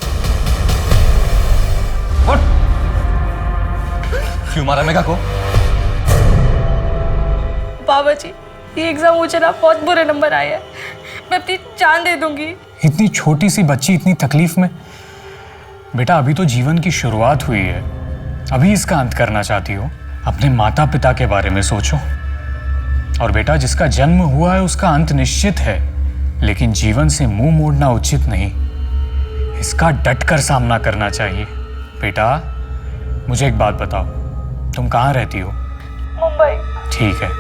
क्यों मारा मेघा को? बाबा जी, ये एग्जाम मुझे ना बहुत बुरे नंबर आए हैं। मैं अपनी जान दे दूंगी। इतनी छोटी सी बच्ची इतनी तकलीफ में। बेटा, अभी तो जीवन की शुरुआत हुई है, अभी इसका अंत करना चाहती हो? अपने माता पिता के बारे में सोचो। और बेटा, जिसका जन्म हुआ है उसका अंत निश्चित है, लेकिन जीवन से मुंह मोड़ना उचित नहीं। इसका डटकर सामना करना चाहिए। बेटा, मुझे एक बात बताओ, तुम कहाँ रहती हो? मुंबई। ठीक है,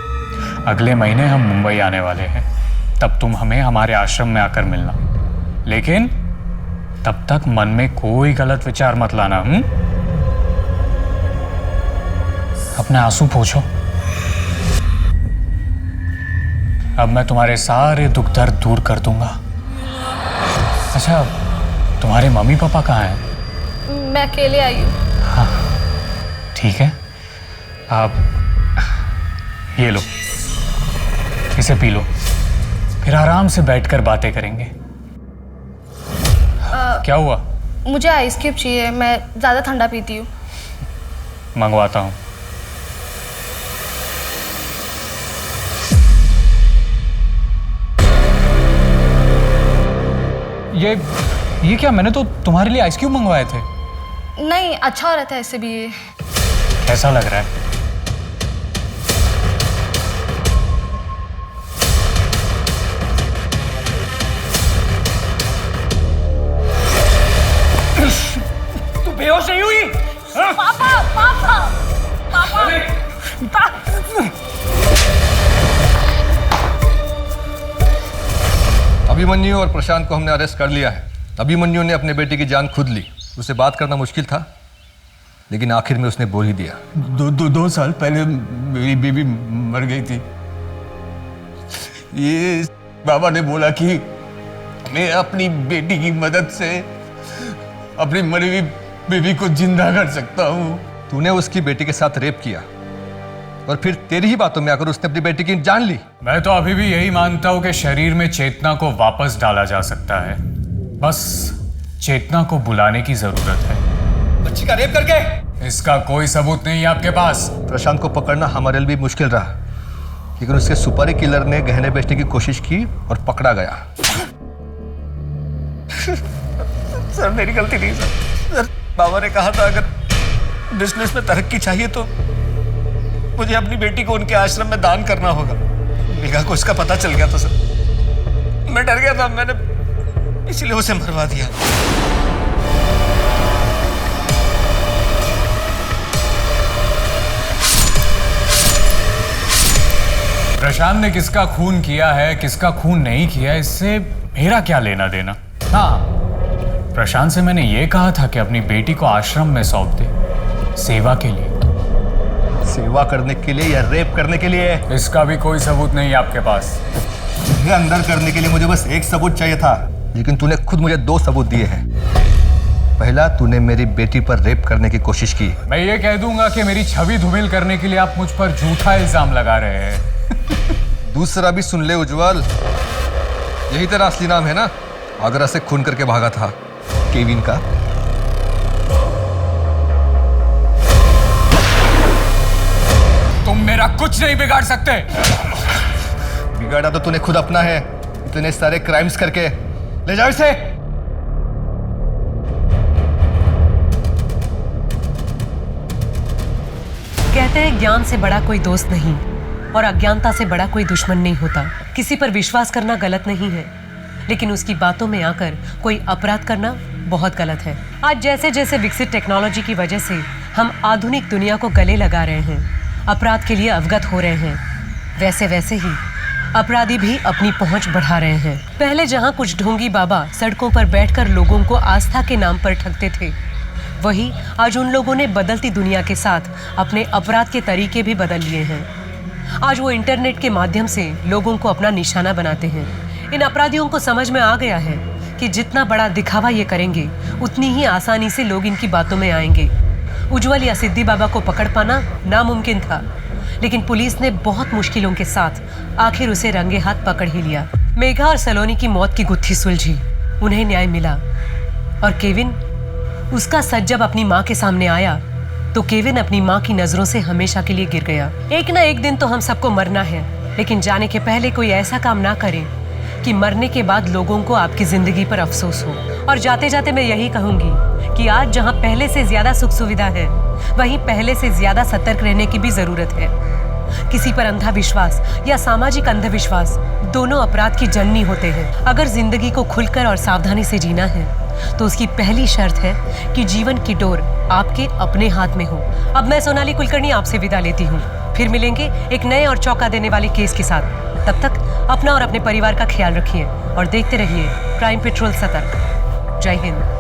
अगले महीने हम मुंबई आने वाले हैं, तब तुम हमें हमारे आश्रम में आकर मिलना। लेकिन तब तक मन में कोई गलत विचार मत लाना। अपने आंसू पोंछो। अब मैं तुम्हारे सारे दुख दर्द दूर कर दूंगा। अच्छा, तुम्हारे मम्मी पापा कहाँ हैं? मैं अकेले आई हूँ। हाँ, ठीक है। आप ये लो, इसे पी लो, फिर आराम से बैठकर बातें करेंगे। क्या हुआ? मुझे आइस क्यूब चाहिए, मैं ज़्यादा ठंडा पीती हूँ। मंगवाता हूँ। ये क्या? मैंने तो तुम्हारे लिए आइस क्यूब मंगवाए थे। नहीं, अच्छा हो रहा था ऐसे भी ये। कैसा लग रहा है? तू बेहोश नहीं हुई? पापा, पापा, पापा। अभिमन्यु और प्रशांत को हमने अरेस्ट कर लिया है। अभिमन्यु ने अपने बेटे की जान खुद ली। उससे बात करना मुश्किल था, लेकिन आखिर में उसने बोल ही दिया। 2 साल पहले मेरी बीवी मर गई थी। ये बाबा ने बोला कि मैं अपनी बेटी की मदद से अपनी मरी हुई बीवी को जिंदा कर सकता हूँ। तूने उसकी बेटी के साथ रेप किया और फिर तेरी ही बातों में आकर उसने अपनी बेटी की जान ली। मैं तो अभी भी यही मानता हूं कि शरीर में चेतना को वापस डाला जा सकता है, बस चेतना को बुलाने की जरूरत है। बच्ची का रेप करके? इसका कोई सबूत नहीं है आपके पास। प्रशांत को पकड़ना हमारे लिए भी मुश्किल रहा, लेकिन उसके सुपारी किलर ने गहने बेचने की कोशिश की और पकड़ा गया। सर, मेरी गलती नहीं सर। बाबा ने कहा था अगर बिजनेस में तरक्की चाहिए तो मुझे अपनी बेटी को उनके आश्रम में दान करना होगा। मेघा को इसका पता चल गया था सर। मैं डर गया था, मैंने इसलिए उसे मरवा दिया। प्रशांत ने किसका खून किया है, किसका खून नहीं किया, इससे मेरा क्या लेना देना। हाँ, प्रशांत से मैंने ये कहा था कि अपनी बेटी को आश्रम में सौंप दे, सेवा के लिए। सेवा अगवा करने के लिए या रेप करने के लिए? इसका भी कोई सबूत नहीं है आपके पास। तुझे अंदर करने के लिए मुझे बस एक सबूत चाहिए था, लेकिन तूने खुद मुझे 2 सबूत दिए हैं। पहला, तूने मेरी बेटी पर रेप करने की कोशिश की। मैं ये कह दूंगा कि मेरी छवि धूमिल करने के लिए आप मुझ पर झूठा इल्जाम लगा रहे हैं। दूसरा भी सुन ले उज्जवल, यही तेरा असली नाम है ना? आगरा से खून करके भागा था, केविन का। तुम मेरा कुछ नहीं बिगाड़ सकते। बिगाड़ा तो तूने खुद अपना है, इतने सारे क्राइम्स करके। ले जाओ इसे। कहते हैं ज्ञान से बड़ा कोई दोस्त नहीं और अज्ञानता से बड़ा कोई दुश्मन नहीं होता। किसी पर विश्वास करना गलत नहीं है, लेकिन उसकी बातों में आकर कोई अपराध करना बहुत गलत है। आज जैसे जैसे विकसित टेक्नोलॉजी की वजह से हम आधुनिक दुनिया को गले लगा रहे हैं, अपराध के लिए अवगत हो रहे हैं, वैसे वैसे ही अपराधी भी अपनी पहुंच बढ़ा रहे हैं। पहले जहां कुछ ढोंगी बाबा सड़कों पर बैठकर लोगों को आस्था के नाम पर ठगते थे, वही आज उन लोगों ने बदलती दुनिया के साथ अपने अपराध के तरीके भी बदल लिए हैं। आज वो इंटरनेट के माध्यम से लोगों को अपना निशाना बनाते हैं। इन अपराधियों को समझ में आ गया है कि जितना बड़ा दिखावा ये करेंगे, उतनी ही आसानी से लोग इनकी बातों में आएंगे। उज्जवल या सिद्धि बाबा को पकड़ पाना नामुमकिन था, लेकिन पुलिस ने बहुत मुश्किलों के साथ आखिर उसे रंगे हाथ पकड़ ही लिया। मेघा और सलोनी की मौत की गुत्थी सुलझी, उन्हें न्याय मिला। और केविन, उसका सच जब अपनी माँ के सामने आया तो केविन अपनी माँ की नजरों से हमेशा के लिए गिर गया। एक ना एक दिन तो हम सबको मरना है, लेकिन जाने के पहले कोई ऐसा काम ना करें कि मरने के बाद लोगों को आपकी जिंदगी पर अफसोस हो। और जाते जाते मैं यही कहूंगी कि आज जहां पहले से ज्यादा सुख सुविधा है, वहीं पहले से ज्यादा सतर्क रहने की भी जरूरत है। किसी पर अंधा विश्वास या सामाजिक अंधविश्वास दोनों अपराध की जननी होते हैं। अगर जिंदगी को खुलकर और सावधानी से जीना है तो उसकी पहली शर्त है कि जीवन की डोर आपके अपने हाथ में हो। अब मैं सोनाली कुलकर्णी आपसे विदा लेती हूँ। फिर मिलेंगे एक नए और चौंका देने वाले केस के साथ। तब तक अपना और अपने परिवार का ख्याल रखिए और देखते रहिए प्राइम पेट्रोल सतर्क। जय हिंद।